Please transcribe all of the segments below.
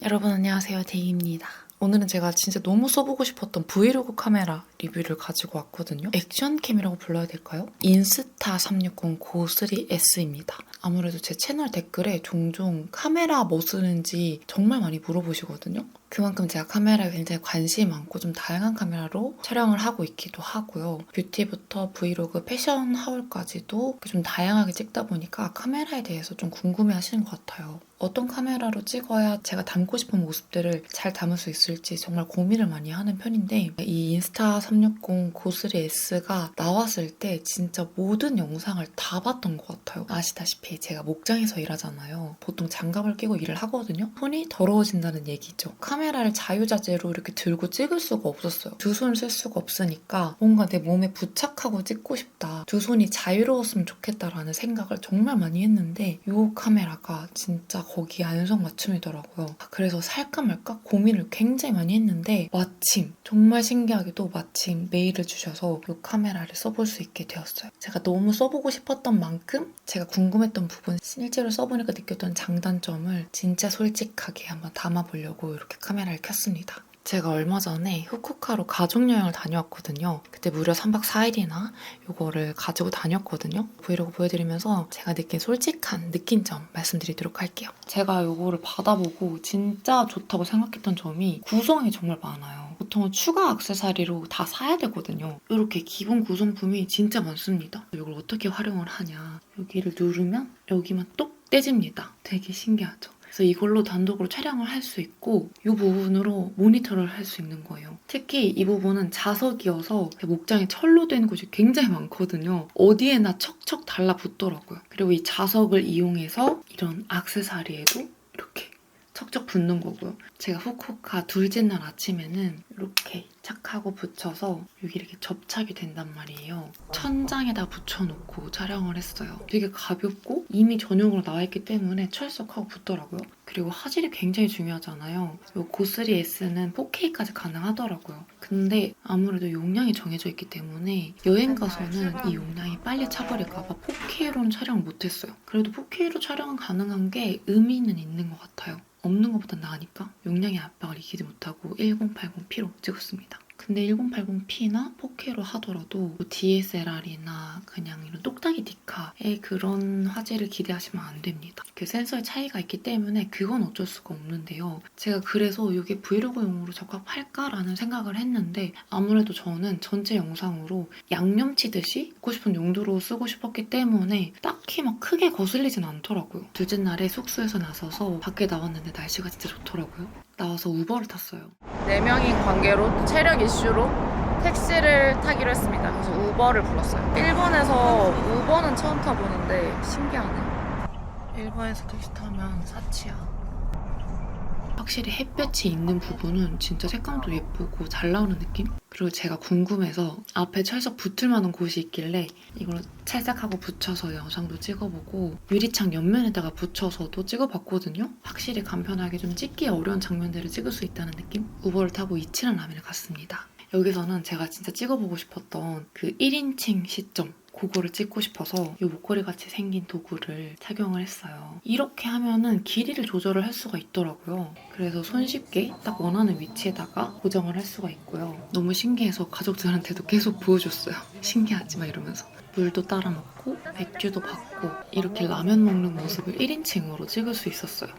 여러분 안녕하세요, 데이입니다. 오늘은 제가 진짜 너무 써보고 싶었던 브이로그 카메라 리뷰를 가지고 왔거든요. 액션캠이라고 불러야 될까요? 인스타360 고3S입니다. 아무래도 제 채널 댓글에 종종 카메라 뭐 쓰는지 정말 많이 물어보시거든요. 그만큼 제가 카메라에 굉장히 관심이 많고 좀 다양한 카메라로 촬영을 하고 있기도 하고요. 뷰티부터 브이로그, 패션 하울까지도 좀 다양하게 찍다 보니까 카메라에 대해서 좀 궁금해 하시는 것 같아요. 어떤 카메라로 찍어야 제가 담고 싶은 모습들을 잘 담을 수 있을지 정말 고민을 많이 하는 편인데, 이 인스타360 고3S가 나왔을 때 진짜 모든 영상을 다 봤던 것 같아요. 아시다시피 제가 목장에서 일하잖아요. 보통 장갑을 끼고 일을 하거든요. 손이 더러워진다는 얘기죠. 카메라를 자유자재로 이렇게 들고 찍을 수가 없었어요. 두 손을 쓸 수가 없으니까 뭔가 내 몸에 부착하고 찍고 싶다. 두 손이 자유로웠으면 좋겠다라는 생각을 정말 많이 했는데 이 카메라가 진짜 거기에 안성맞춤이더라고요. 그래서 살까 말까 고민을 굉장히 많이 했는데 마침 정말 신기하게도 마침 메일을 주셔서 이 카메라를 써볼 수 있게 되었어요. 제가 너무 써보고 싶었던 만큼 제가 궁금했던 부분, 실제로 써보니까 느꼈던 장단점을 진짜 솔직하게 한번 담아보려고 이렇게 카메라를 켰습니다. 제가 얼마 전에 후쿠오카로 가족여행을 다녀왔거든요. 그때 무려 3박 4일이나 이거를 가지고 다녔거든요. 브이로그 보여드리면서 제가 느낀 솔직한 느낀 점 말씀드리도록 할게요. 제가 이거를 받아보고 진짜 좋다고 생각했던 점이 구성이 정말 많아요. 보통은 추가 액세서리로 다 사야 되거든요. 이렇게 기본 구성품이 진짜 많습니다. 이걸 어떻게 활용을 하냐. 여기를 누르면 여기만 똑 떼집니다. 되게 신기하죠? 그래서 이걸로 단독으로 촬영을 할 수 있고 이 부분으로 모니터를 할 수 있는 거예요. 특히 이 부분은 자석이어서 목장에 철로 된 곳이 굉장히 많거든요. 어디에나 척척 달라붙더라고요. 그리고 이 자석을 이용해서 이런 액세서리에도 이렇게 척척 붙는 거고요. 제가 후쿠오카 둘째 날 아침에는 이렇게 착하고 붙여서 여기 이렇게 접착이 된단 말이에요. 천장에다 붙여놓고 촬영을 했어요. 되게 가볍고 이미 전용으로 나와있기 때문에 철썩하고 붙더라고요. 그리고 화질이 굉장히 중요하잖아요. 이 고3S는 4K까지 가능하더라고요. 근데 아무래도 용량이 정해져 있기 때문에 여행 가서는 이 용량이 빨리 차버릴까봐 4K로는 촬영을 못했어요. 그래도 4K로 촬영은 가능한 게 의미는 있는 것 같아요. 없는 것보다 나으니까 용량의 압박을 이기지 못하고 1080p로 찍었습니다. 근데 1080p나 4K로 하더라도 DSLR이나 그냥 이런 똑딱이 디카의 그런 화질을 기대하시면 안 됩니다. 그 센서의 차이가 있기 때문에 그건 어쩔 수가 없는데요. 제가 그래서 이게 브이로그용으로 적합할까라는 생각을 했는데 아무래도 저는 전체 영상으로 양념치듯이 먹고 싶은 용도로 쓰고 싶었기 때문에 딱히 막 크게 거슬리진 않더라고요. 둘째 날에 숙소에서 나서서 밖에 나왔는데 날씨가 진짜 좋더라고요. 나와서 우버를 탔어요. 4명인 관계로 또 체력 이슈로 택시를 타기로 했습니다. 그래서 우버를 불렀어요. 일본에서 우버는 처음 타보는데 신기하네. 일본에서 택시 타면 사치야. 확실히 햇볕이 있는 부분은 진짜 색감도 예쁘고 잘 나오는 느낌? 그리고 제가 궁금해서 앞에 철석 붙을 만한 곳이 있길래 이걸 찰싹하고 붙여서 영상도 찍어보고 유리창 옆면에다가 붙여서도 찍어봤거든요? 확실히 간편하게 좀 찍기 어려운 장면들을 찍을 수 있다는 느낌? 우버를 타고 이치란 라면을 갔습니다. 여기서는 제가 진짜 찍어보고 싶었던 그 1인칭 시점 그거를 찍고 싶어서 이 목걸이 같이 생긴 도구를 착용을 했어요. 이렇게 하면은 길이를 조절을 할 수가 있더라고요. 그래서 손쉽게 딱 원하는 위치에다가 고정을 할 수가 있고요. 너무 신기해서 가족들한테도 계속 보여줬어요. 신기하지 마 이러면서. 물도 따라 먹고 맥주도 받고 이렇게 라면 먹는 모습을 1인칭으로 찍을 수 있었어요.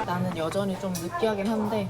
나는 여전히 좀 느끼하긴 한데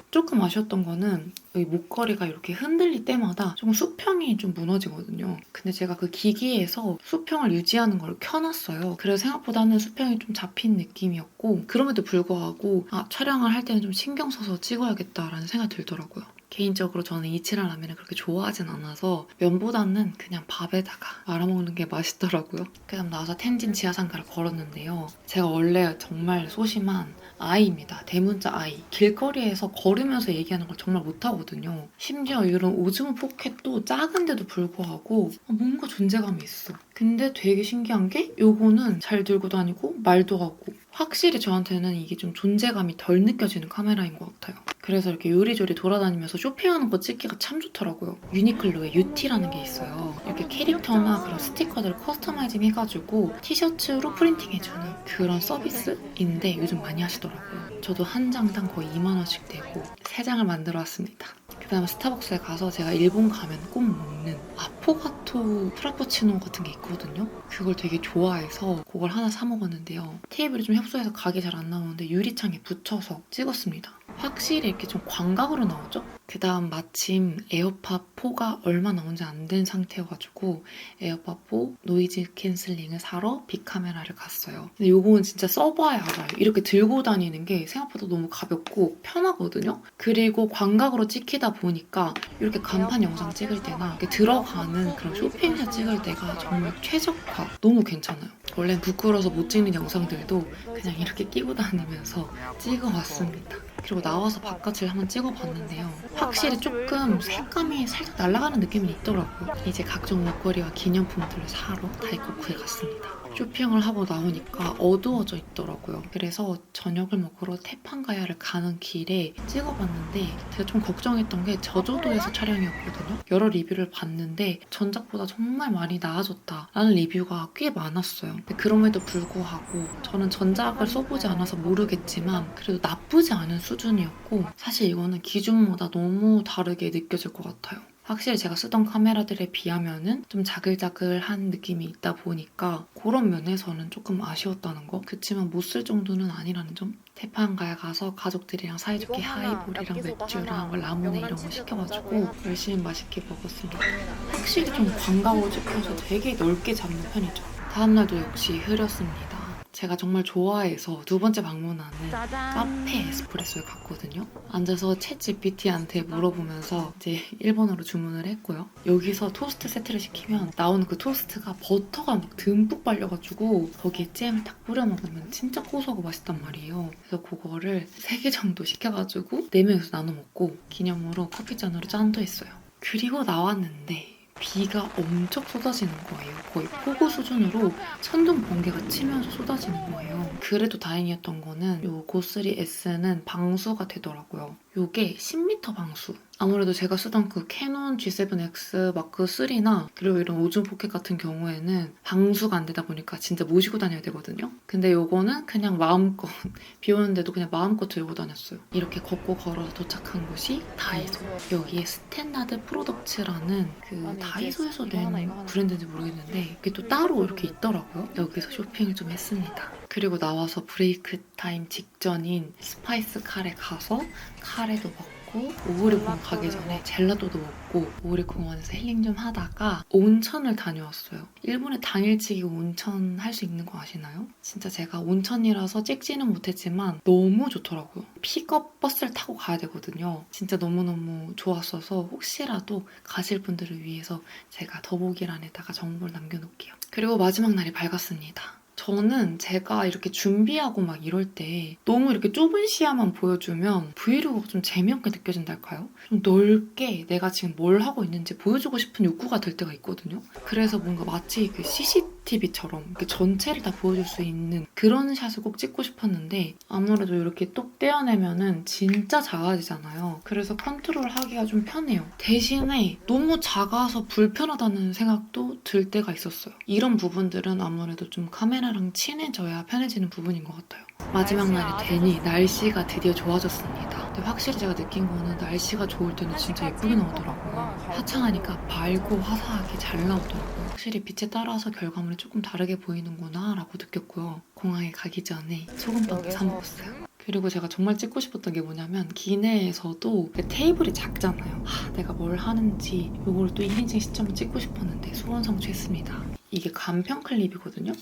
조금 아쉬웠던 거는 이 목걸이가 이렇게 흔들릴 때마다 조금 수평이 좀 무너지거든요. 근데 제가 그 기기에서 수평을 유지하는 걸 켜놨어요. 그래서 생각보다는 수평이 좀 잡힌 느낌이었고 그럼에도 불구하고 촬영을 할 때는 좀 신경 써서 찍어야겠다라는 생각이 들더라고요. 개인적으로 저는 이치란 라면을 그렇게 좋아하진 않아서 면보다는 그냥 밥에다가 말아먹는 게 맛있더라고요. 그다음 나와서 텐진 지하상가를 걸었는데요. 제가 원래 정말 소심한 아이입니다. 대문자 아이. 길거리에서 걸으면서 얘기하는 걸 정말 못하거든요. 심지어 이런 오즈모 포켓도 작은데도 불구하고 뭔가 존재감이 있어. 근데 되게 신기한 게 요거는 잘 들고 다니고 말도 하고 확실히 저한테는 이게 좀 존재감이 덜 느껴지는 카메라인 것 같아요. 그래서 이렇게 요리조리 돌아다니면서 쇼핑하는 거 찍기가 참 좋더라고요. 유니클로에 UT라는 게 있어요. 이렇게 캐릭터나 그런 스티커들을 커스터마이징 해가지고 티셔츠로 프린팅해주는 그런 서비스인데 요즘 많이 하시더라고요. 저도 한 장당 거의 2만 원씩 내고 3장을 만들어 왔습니다. 그 다음에 스타벅스에 가서 제가 일본 가면 꼭 먹는 아포가토 프라푸치노 같은 게 있거든요. 그걸 되게 좋아해서 그걸 하나 사 먹었는데요. 테이블이 좀 협소해서 각이 잘 안 나오는데 유리창에 붙여서 찍었습니다. 확실히 이렇게 좀 광각으로 나오죠? 그 다음 마침 에어팟 4가 얼마 나온지 안 된 상태여가지고 에어팟 4 노이즈 캔슬링을 사러 빅카메라를 갔어요. 근데 요거는 진짜 써봐야 알아요. 이렇게 들고 다니는 게 생각보다 너무 가볍고 편하거든요. 그리고 광각으로 찍히다 보니까 이렇게 간판 영상 찍을 때나 이렇게 들어가는 그런 쇼핑샷 찍을 때가 정말 최적화. 너무 괜찮아요. 원래 부끄러워서 못 찍는 영상들도 그냥 이렇게 끼고 다니면서 찍어왔습니다. 그리고 나와서 바깥을 한번 찍어봤는데요. 확실히 조금 색감이 살짝 날아가는 느낌이 있더라고요. 이제 각종 목걸이와 기념품들을 사러 다이코쿠에 갔습니다. 쇼핑을 하고 나오니까 어두워져 있더라고요. 그래서 저녁을 먹으러 테판가야를 가는 길에 찍어봤는데 제가 좀 걱정했던 게 저조도에서 촬영이었거든요. 여러 리뷰를 봤는데 전작보다 정말 많이 나아졌다라는 리뷰가 꽤 많았어요. 근데 그럼에도 불구하고 저는 전작을 써보지 않아서 모르겠지만 그래도 나쁘지 않은 수준이었고 사실 이거는 기준마다 너무 다르게 느껴질 것 같아요. 확실히 제가 쓰던 카메라들에 비하면은 좀 자글자글한 느낌이 있다 보니까 그런 면에서는 조금 아쉬웠다는 거. 그치만 못 쓸 정도는 아니라는 점. 테판가에 가서 가족들이랑 사이좋게 하이볼이랑 맥주랑 라무네 이런 거 시켜가지고 열심히 맛있게 먹었습니다. 확실히 좀 광각으로 찍혀서 되게 넓게 잡는 편이죠. 다음날도 역시 흐렸습니다. 제가 정말 좋아해서 두 번째 방문하는 카페 에스프레소에 갔거든요. 앉아서 챗 GPT한테 물어보면서 이제 일본어로 주문을 했고요. 여기서 토스트 세트를 시키면 나오는 그 토스트가 버터가 막 듬뿍 발려가지고 거기에 잼을 딱 뿌려 먹으면 진짜 고소하고 맛있단 말이에요. 그래서 그거를 3개 정도 시켜가지고 4명이서 나눠 먹고 기념으로 커피잔으로 짠도 했어요. 그리고 나왔는데 비가 엄청 쏟아지는 거예요. 거의 폭우 수준으로 천둥 번개가 치면서 쏟아지는 거예요. 그래도 다행이었던 거는 이 고쓰리 S는 방수가 되더라고요. 이게 10m 방수. 아무래도 제가 쓰던 그 캐논 G7X 마크 3나 그리고 이런 오줌 포켓 같은 경우에는 방수가 안 되다 보니까 진짜 모시고 다녀야 되거든요. 근데 요거는 그냥 마음껏 비 오는데도 그냥 마음껏 들고 다녔어요. 이렇게 걷고 걸어서 도착한 곳이 다이소. 여기에 스탠다드 프로덕츠라는 그 다이소에서 낸 브랜드인지 모르겠는데 이게 또 따로 이렇게 있더라고요. 여기서 쇼핑을 좀 했습니다. 그리고 나와서 브레이크 타임 직전인 스파이스 카레 가서 카레도 먹고 오우리공원 가기 전에 젤라또도 먹고 오우리공원에서 힐링 좀 하다가 온천을 다녀왔어요. 일본에 당일치기 온천 할 수 있는 거 아시나요? 진짜 제가 온천이라서 찍지는 못했지만 너무 좋더라고요. 픽업 버스를 타고 가야 되거든요. 진짜 너무너무 좋았어서 혹시라도 가실 분들을 위해서 제가 더보기란에다가 정보를 남겨놓을게요. 그리고 마지막 날이 밝았습니다. 저는 제가 이렇게 준비하고 막 이럴 때 너무 이렇게 좁은 시야만 보여주면 브이로그가 좀 재미없게 느껴진달까요? 좀 넓게 내가 지금 뭘 하고 있는지 보여주고 싶은 욕구가 들 때가 있거든요. 그래서 뭔가 마치 그 CCTV처럼 이렇게 전체를 다 보여줄 수 있는 그런 샷을 꼭 찍고 싶었는데 아무래도 이렇게 똑 떼어내면은 진짜 작아지잖아요. 그래서 컨트롤하기가 좀 편해요. 대신에 너무 작아서 불편하다는 생각도 들 때가 있었어요. 이런 부분들은 아무래도 좀 카메라랑 친해져야 편해지는 부분인 것 같아요. 마지막 날이 되니 날씨가 드디어 좋아졌습니다. 근데 확실히 제가 느낀 거는 날씨가 좋을 때는 진짜 예쁘게 나오더라고요. 화창하니까 밝고 화사하게 잘 나오더라고요. 확실히 빛에 따라서 결과물이 조금 다르게 보이는구나 라고 느꼈고요. 공항에 가기 전에 소금빵도 사 먹었어요. 그리고 제가 정말 찍고 싶었던 게 뭐냐면 기내에서도 테이블이 작잖아요. 내가 뭘 하는지 이걸 또 1인칭 시점을 찍고 싶었는데 소원 성취했습니다. 이게 간편 클립이거든요.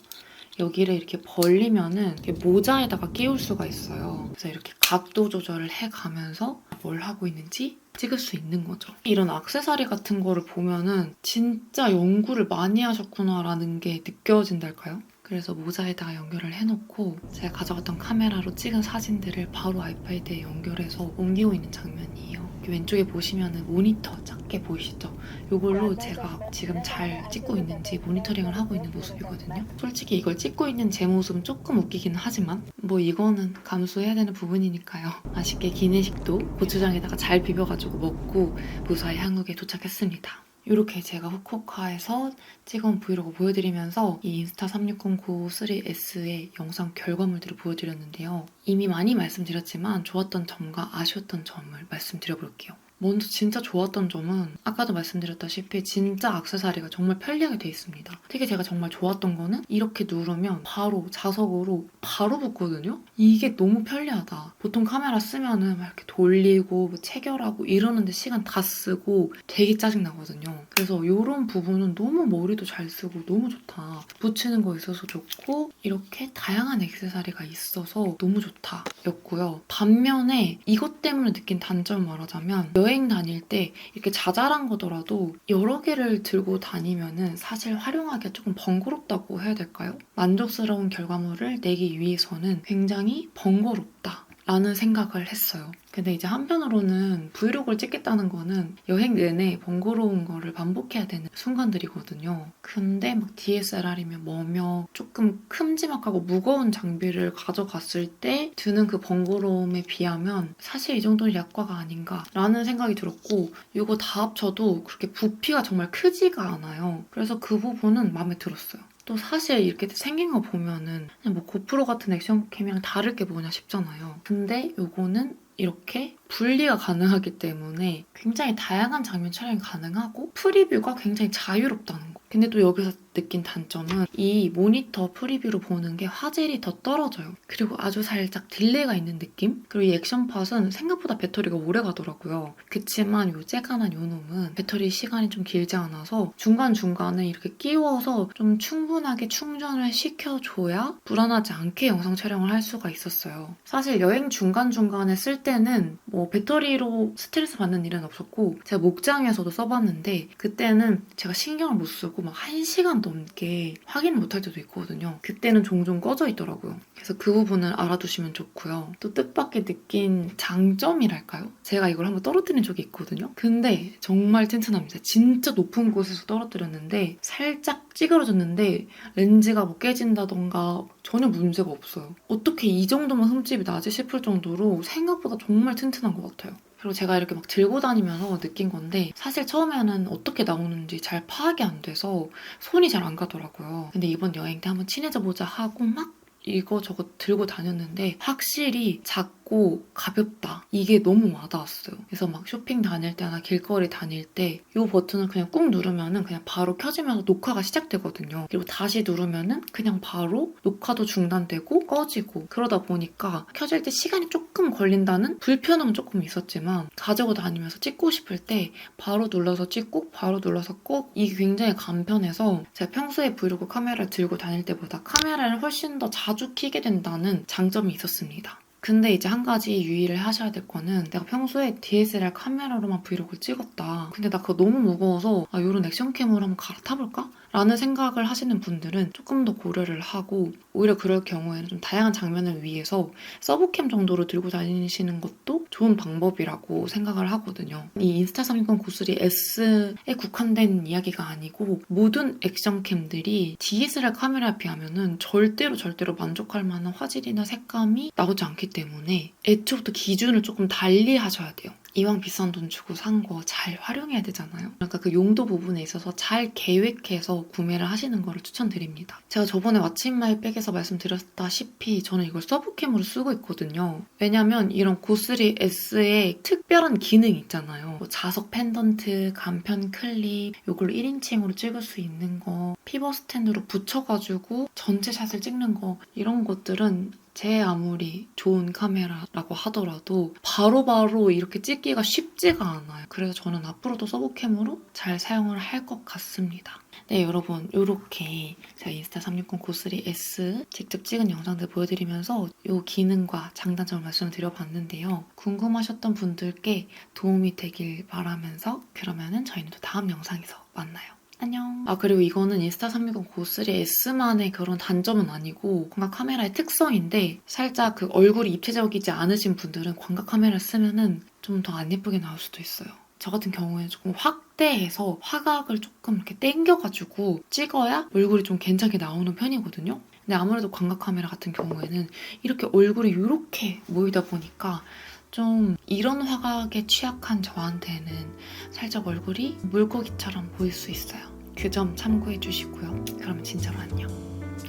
여기를 이렇게 벌리면은 이렇게 모자에다가 끼울 수가 있어요. 그래서 이렇게 각도 조절을 해가면서 뭘 하고 있는지 찍을 수 있는 거죠. 이런 액세서리 같은 거를 보면은 진짜 연구를 많이 하셨구나라는 게 느껴진달까요? 그래서 모자에다가 연결을 해놓고 제가 가져갔던 카메라로 찍은 사진들을 바로 아이패드에 연결해서 옮기고 있는 장면이에요. 왼쪽에 보시면은 모니터 짝 빨갛게 보이시죠? 이걸로 제가 지금 잘 찍고 있는지 모니터링을 하고 있는 모습이거든요. 솔직히 이걸 찍고 있는 제 모습은 조금 웃기긴 하지만 뭐 이거는 감수해야 되는 부분이니까요. 맛있게 기내식도 고추장에다가 잘 비벼가지고 먹고 무사히 한국에 도착했습니다. 이렇게 제가 후쿠오카에서 찍은 브이로그 보여드리면서 이 인스타 360-93S의 영상 결과물들을 보여드렸는데요. 이미 많이 말씀드렸지만 좋았던 점과 아쉬웠던 점을 말씀드려볼게요. 먼저 진짜 좋았던 점은 아까도 말씀드렸다시피 진짜 액세서리가 정말 편리하게 돼 있습니다. 특히 제가 정말 좋았던 거는 이렇게 누르면 바로 자석으로 바로 붙거든요? 이게 너무 편리하다. 보통 카메라 쓰면은 막 이렇게 돌리고 뭐 체결하고 이러는데 시간 다 쓰고 되게 짜증나거든요. 그래서 이런 부분은 너무 머리도 잘 쓰고 너무 좋다. 붙이는 거 있어서 좋고 이렇게 다양한 액세서리가 있어서 너무 좋다 였고요. 반면에 이것 때문에 느낀 단점을 말하자면 여행 다닐 때 이렇게 자잘한 거더라도 여러 개를 들고 다니면은 사실 활용하기가 조금 번거롭다고 해야 될까요? 만족스러운 결과물을 내기 위해서는 굉장히 번거롭다 라는 생각을 했어요. 근데 이제 한편으로는 브이로그를 찍겠다는 거는 여행 내내 번거로운 거를 반복해야 되는 순간들이거든요. 근데 막 DSLR이며 뭐며 조금 큼지막하고 무거운 장비를 가져갔을 때 드는 그 번거로움에 비하면 사실 이 정도는 약과가 아닌가 라는 생각이 들었고 이거 다 합쳐도 그렇게 부피가 정말 크지가 않아요. 그래서 그 부분은 마음에 들었어요. 또 사실 이렇게 생긴 거 보면은 그냥 뭐 고프로 같은 액션캠이랑 다를 게 뭐냐 싶잖아요. 근데 요거는 이렇게 분리가 가능하기 때문에 굉장히 다양한 장면 촬영이 가능하고 프리뷰가 굉장히 자유롭다는 거. 근데 또 여기서 느낀 단점은 이 모니터 프리뷰로 보는 게 화질이 더 떨어져요. 그리고 아주 살짝 딜레이가 있는 느낌? 그리고 이 액션팟은 생각보다 배터리가 오래 가더라고요. 그치만 요 쬐간한 요 놈은 배터리 시간이 좀 길지 않아서 중간중간에 이렇게 끼워서 좀 충분하게 충전을 시켜줘야 불안하지 않게 영상 촬영을 할 수가 있었어요. 사실 여행 중간중간에 쓸 때는 뭐 배터리로 스트레스 받는 일은 없었고 제가 목장에서도 써봤는데 그때는 제가 신경을 못 쓰고 막 1시간 넘게 확인 못할 때도 있거든요. 그때는 종종 꺼져 있더라고요. 그래서 그 부분을 알아두시면 좋고요. 또 뜻밖의 느낀 장점이랄까요? 제가 이걸 한번 떨어뜨린 적이 있거든요. 근데 정말 튼튼합니다. 진짜 높은 곳에서 떨어뜨렸는데 살짝 찌그러졌는데 렌즈가 뭐 깨진다던가 전혀 문제가 없어요. 어떻게 이 정도면 흠집이 나지 싶을 정도로 생각보다 정말 튼튼한 것 같아요. 그리고 제가 이렇게 막 들고 다니면서 느낀 건데 사실 처음에는 어떻게 나오는지 잘 파악이 안 돼서 손이 잘 안 가더라고요. 근데 이번 여행 때 한번 친해져 보자 하고 막 이거저거 들고 다녔는데 확실히 작고 가볍다. 이게 너무 와닿았어요. 그래서 막 쇼핑 다닐 때나 길거리 다닐 때 이 버튼을 그냥 꾹 누르면은 그냥 바로 켜지면서 녹화가 시작되거든요. 그리고 다시 누르면은 그냥 바로 녹화도 중단되고 꺼지고 그러다 보니까 켜질 때 시간이 조금 걸린다는 불편함은 조금 있었지만 가지고 다니면서 찍고 싶을 때 바로 눌러서 찍고 바로 눌러서 꼭 이게 굉장히 간편해서 제가 평소에 브이로그 카메라를 들고 다닐 때보다 카메라를 훨씬 더 자주 켜게 된다는 장점이 있었습니다. 근데 이제 한 가지 유의를 하셔야 될 거는 내가 평소에 DSLR 카메라로만 브이로그를 찍었다. 근데 나 그거 너무 무거워서 이런 액션캠으로 한번 갈아타볼까? 라는 생각을 하시는 분들은 조금 더 고려를 하고 오히려 그럴 경우에는 좀 다양한 장면을 위해서 서브캠 정도로 들고 다니시는 것도 좋은 방법이라고 생각을 하거든요. 이 인스타 360-93S에 국한된 이야기가 아니고 모든 액션캠들이 DSLR 카메라에 비하면 절대로 만족할 만한 화질이나 색감이 나오지 않기 때문에 애초부터 기준을 조금 달리 하셔야 돼요. 이왕 비싼 돈 주고 산 거 잘 활용해야 되잖아요. 그러니까 그 용도 부분에 있어서 잘 계획해서 구매를 하시는 거를 추천드립니다. 제가 저번에 왓츠인마이백에서 말씀드렸다시피 저는 이걸 서브캠으로 쓰고 있거든요. 왜냐면 이런 고3S의 특별한 기능이 있잖아요. 뭐 자석 펜던트, 간편 클립, 이걸로 1인칭으로 찍을 수 있는 거, 피벗 스탠드로 붙여가지고 전체 샷을 찍는 거 이런 것들은 제 아무리 좋은 카메라라고 하더라도 바로바로 이렇게 찍기가 쉽지가 않아요. 그래서 저는 앞으로도 서브캠으로 잘 사용을 할 것 같습니다. 네, 여러분 이렇게 제가 인스타 360-93S 직접 찍은 영상들 보여드리면서 이 기능과 장단점을 말씀드려봤는데요. 궁금하셨던 분들께 도움이 되길 바라면서 그러면은 저희는 또 다음 영상에서 만나요. 안녕. 그리고 이거는 인스타 360-93S만의 그런 단점은 아니고 광각 카메라의 특성인데 살짝 그 얼굴이 입체적이지 않으신 분들은 광각 카메라 쓰면은 좀 더 안 예쁘게 나올 수도 있어요. 저 같은 경우에는 조금 확대해서 화각을 조금 이렇게 당겨가지고 찍어야 얼굴이 좀 괜찮게 나오는 편이거든요. 근데 아무래도 광각 카메라 같은 경우에는 이렇게 얼굴이 이렇게 모이다 보니까 좀 이런 화각에 취약한 저한테는 살짝 얼굴이 물고기처럼 보일 수 있어요. 그 점 참고해 주시고요. 그러면 진짜로 안녕.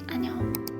안녕.